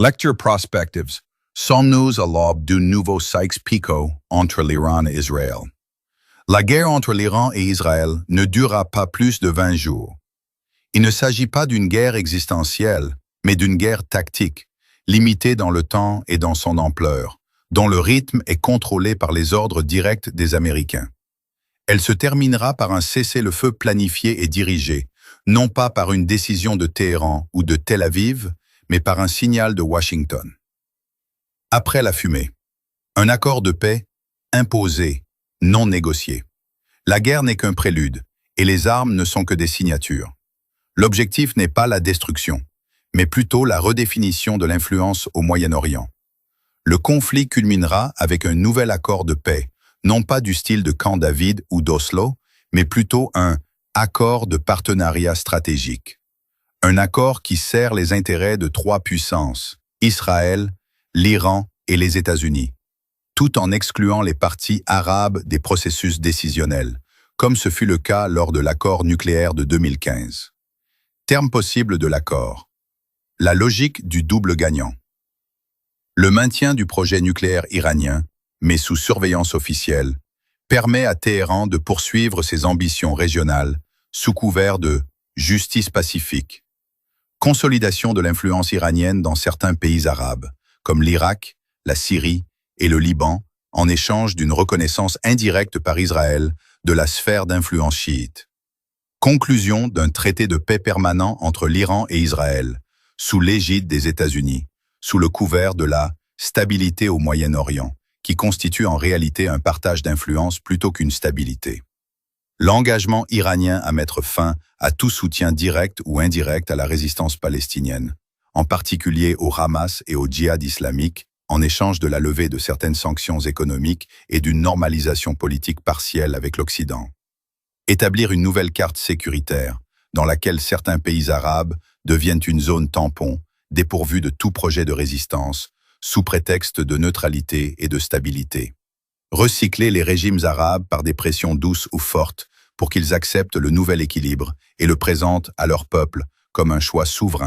Lecture Prospectives. Sommes-nous à l'aube d'un nouveau Sykes-Picot entre l'Iran et Israël? La guerre entre l'Iran et Israël ne durera pas plus de 20 jours. Il ne s'agit pas d'une guerre existentielle, mais d'une guerre tactique, limitée dans le temps et dans son ampleur, dont le rythme est contrôlé par les ordres directs des Américains. Elle se terminera par un cessez-le-feu planifié et dirigé, non pas par une décision de Téhéran ou de Tel Aviv, mais par un signal de Washington. Après la fumée, un accord de paix imposé, non négocié. La guerre n'est qu'un prélude, et les armes ne sont que des signatures. L'objectif n'est pas la destruction, mais plutôt la redéfinition de l'influence au Moyen-Orient. Le conflit culminera avec un nouvel accord de paix, non pas du style de Camp David ou d'Oslo, mais plutôt un accord de partenariat stratégique. Un accord qui sert les intérêts de trois puissances, Israël, l'Iran et les États-Unis, tout en excluant les parties arabes des processus décisionnels, comme ce fut le cas lors de l'accord nucléaire de 2015. Terme possible de l'accord. La logique du double gagnant. Le maintien du projet nucléaire iranien, mais sous surveillance officielle, permet à Téhéran de poursuivre ses ambitions régionales sous couvert de justice pacifique. Consolidation de l'influence iranienne dans certains pays arabes, comme l'Irak, la Syrie et le Liban, en échange d'une reconnaissance indirecte par Israël de la sphère d'influence chiite. Conclusion d'un traité de paix permanent entre l'Iran et Israël, sous l'égide des États-Unis, sous le couvert de la stabilité au Moyen-Orient, qui constitue en réalité un partage d'influence plutôt qu'une stabilité. L'engagement iranien à mettre fin à tout soutien direct ou indirect à la résistance palestinienne, en particulier au Hamas et au djihad islamique, en échange de la levée de certaines sanctions économiques et d'une normalisation politique partielle avec l'Occident. Établir une nouvelle carte sécuritaire, dans laquelle certains pays arabes deviennent une zone tampon, dépourvue de tout projet de résistance, sous prétexte de neutralité et de stabilité. Recycler les régimes arabes par des pressions douces ou fortes pour qu'ils acceptent le nouvel équilibre et le présentent à leur peuple comme un choix souverain.